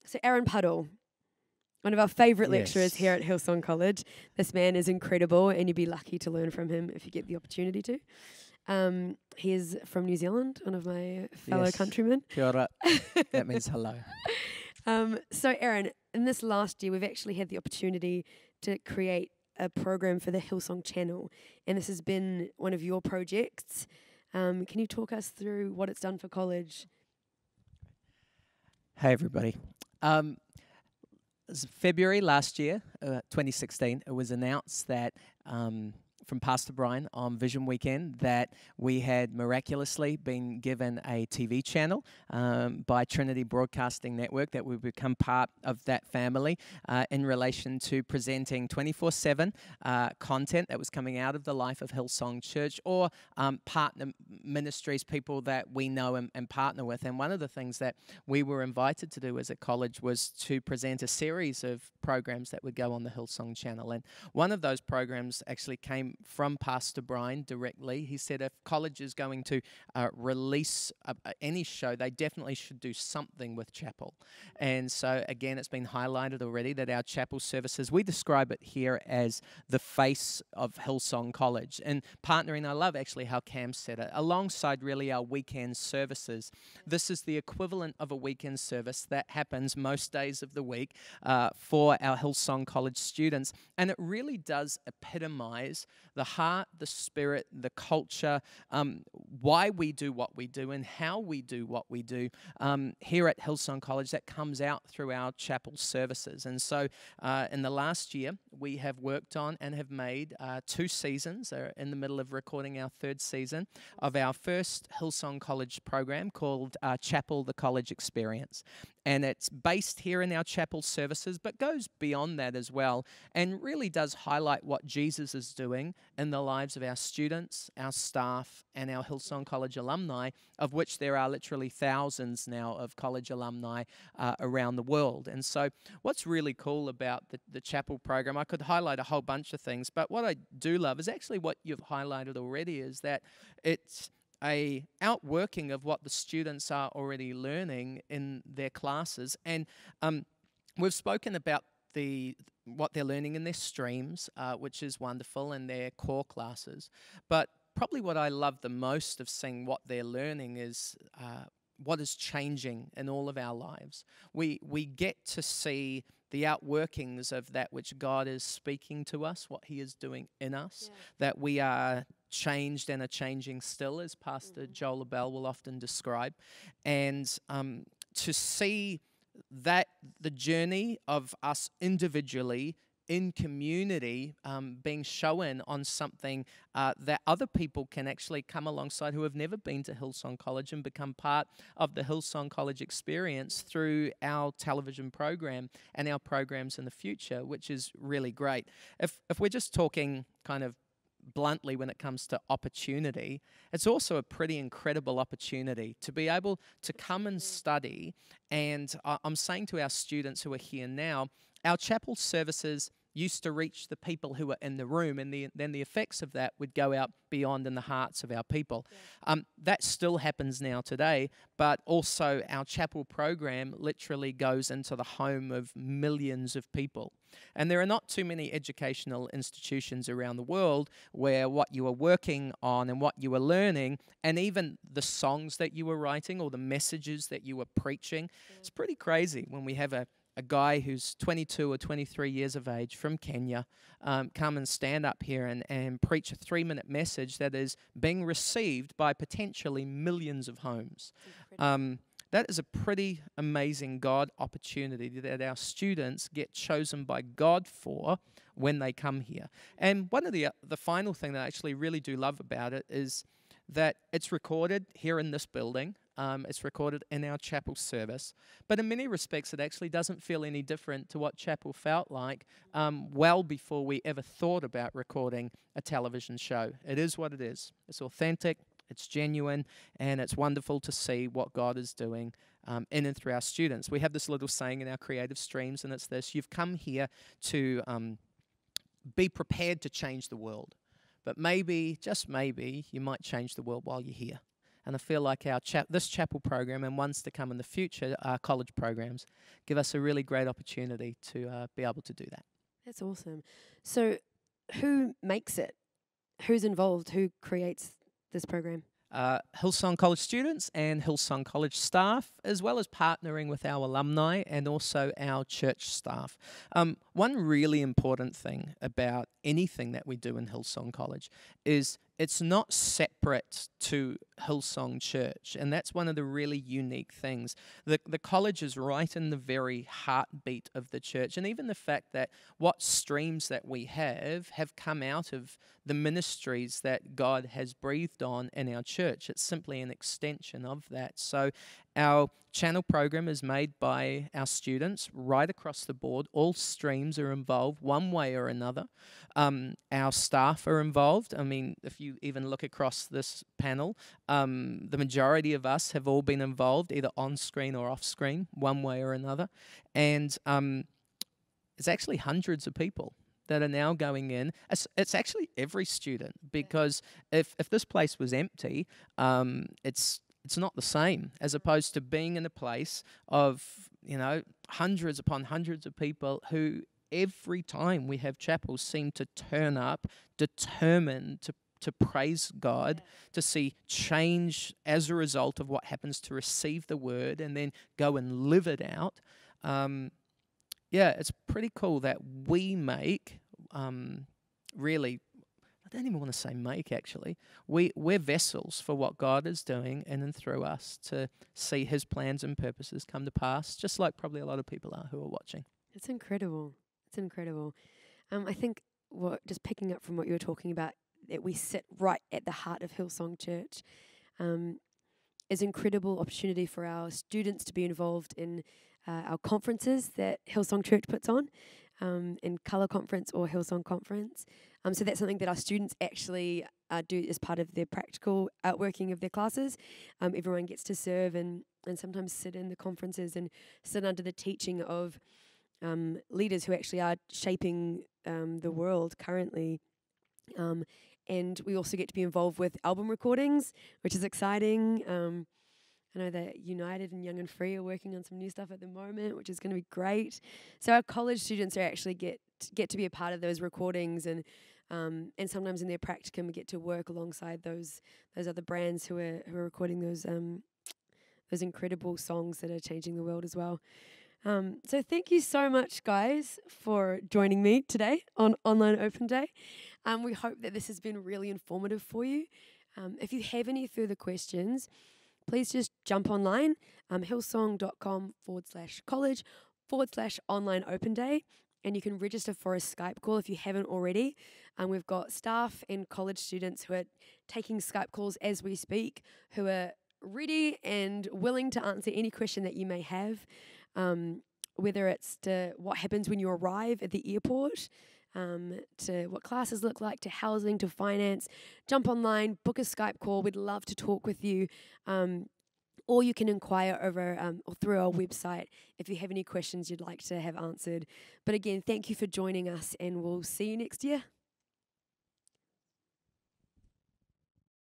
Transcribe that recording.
So Aaron Puddle, one of our favourite lecturers here Yes. at Hillsong College. This man is incredible, and you'd be lucky to learn from him if you get the opportunity to. He is from New Zealand, one of my fellow Yes. countrymen. Kia ora. That means hello. So Aaron, in this last year, we've actually had the opportunity to create a program for the Hillsong Channel, and this has been one of your projects. Can you talk us through what it's done for college? Hey, everybody. February last year, 2016, it was announced that from Pastor Brian on Vision Weekend that we had miraculously been given a TV channel by Trinity Broadcasting Network, that we've become part of that family in relation to presenting 24/7 content that was coming out of the life of Hillsong Church, or partner ministries, people that we know and partner with. And one of the things that we were invited to do as a college was to present a series of programs that would go on the Hillsong Channel. And one of those programs actually came from Pastor Brian directly. He said if college is going to release any show, they definitely should do something with chapel. And so again, it's been highlighted already that our chapel services, we describe it here as the face of Hillsong College. And partnering, I love actually how Cam said it, alongside really our weekend services. This is the equivalent of a weekend service that happens most days of the week for our Hillsong College students. And it really does epitomize the heart, the spirit, the culture, why we do what we do and how we do what we do here at Hillsong College, that comes out through our chapel services. And so in the last year, we have worked on and have made 2 seasons, in the middle of recording our 3rd season of our first Hillsong College program called Chapel, the College Experience. And it's based here in our chapel services, but goes beyond that as well, and really does highlight what Jesus is doing in the lives of our students, our staff, and our Hillsong College alumni, of which there are literally thousands now of college alumni around the world. And so what's really cool about the chapel program, I could highlight a whole bunch of things, but what I do love is actually what you've highlighted already, is that it's a outworking of what the students are already learning in their classes. And we've spoken about what they're learning in their streams, which is wonderful, in their core classes. But probably what I love the most of seeing what they're learning is what is changing in all of our lives. We get to see the outworkings of that which God is speaking to us, what He is doing in us, that we are changed and are changing still, as Pastor Joel Abel will often describe. And to see that the journey of us individually in community being shown on something that other people can actually come alongside who have never been to Hillsong College and become part of the Hillsong College experience through our television program and our programs in the future, which is really great. If we're just talking kind of bluntly when it comes to opportunity, it's also a pretty incredible opportunity to be able to come and study. And I'm saying to our students who are here now, our chapel services used to reach the people who were in the room, and then the effects of that would go out beyond in the hearts of our people. That still happens now today, but also our chapel program literally goes into the home of millions of people. And there are not too many educational institutions around the world where what you are working on and what you are learning, and even the songs that you are writing or the messages that you are preaching, it's pretty crazy when we have a guy who's 22 or 23 years of age from Kenya come and stand up here and preach a 3-minute message that is being received by potentially millions of homes. That is a pretty amazing God opportunity that our students get chosen by God for when they come here. And one of the final thing that I actually really do love about it is that it's recorded here in this building. It's recorded in our chapel service. But in many respects, it actually doesn't feel any different to what chapel felt like well before we ever thought about recording a television show. It is what it is. It's authentic, it's genuine, and it's wonderful to see what God is doing in and through our students. We have this little saying in our creative streams, and it's this: you've come here to be prepared to change the world. But maybe, just maybe, you might change the world while you're here. And I feel like this chapel program and ones to come in the future, our college programs, give us a really great opportunity to be able to do that. That's awesome. So, who makes it? Who's involved? Who creates this program? Hillsong College students and Hillsong College staff, as well as partnering with our alumni and also our church staff. One really important thing about anything that we do in Hillsong College is it's not separate to Hillsong Church, and that's one of the really unique things. The college is right in the very heartbeat of the church, and even the fact that what streams that we have come out of the ministries that God has breathed on in our church. It's simply an extension of that. So our channel program is made by our students right across the board. All streams are involved one way or another. Our staff are involved. I mean, if you even look across this panel, the majority of us have all been involved either on screen or off screen one way or another. And it's actually hundreds of people that are now going in. It's actually every student, because if this place was empty, it's not the same, as opposed to being in a place of, hundreds upon hundreds of people who every time we have chapels seem to turn up determined to praise God, to see change as a result of what happens, to receive the word and then go and live it out. It's pretty cool that we make, really, I don't even want to say make, actually. We're vessels for what God is doing in and through us to see his plans and purposes come to pass, just like probably a lot of people are who are watching. It's incredible. It's incredible. I think just picking up from what you were talking about, that we sit right at the heart of Hillsong Church, is an incredible opportunity for our students to be involved in our conferences that Hillsong Church puts on, in Colour Conference or Hillsong Conference. So that's something that our students actually do as part of their practical outworking of their classes. Everyone gets to serve and sometimes sit in the conferences and sit under the teaching of leaders who actually are shaping the world currently. And we also get to be involved with album recordings, which is exciting. I know that United and Young and Free are working on some new stuff at the moment, which is going to be great. So our college students are actually get to be a part of those recordings, and sometimes in their practicum get to work alongside those other brands who are recording those incredible songs that are changing the world as well. So thank you so much, guys, for joining me today on Online Open Day. We hope that this has been really informative for you. If you have any further questions, please just jump online, hillsong.com/college/online open day, and you can register for a Skype call if you haven't already. We've got staff and college students who are taking Skype calls as we speak, who are ready and willing to answer any question that you may have, whether it's to what happens when you arrive at the airport, to what classes look like, to housing, to finance. Jump online, book a Skype call. We'd love to talk with you. Or you can inquire over or through our website if you have any questions you'd like to have answered. But again, thank you for joining us, and we'll see you next year.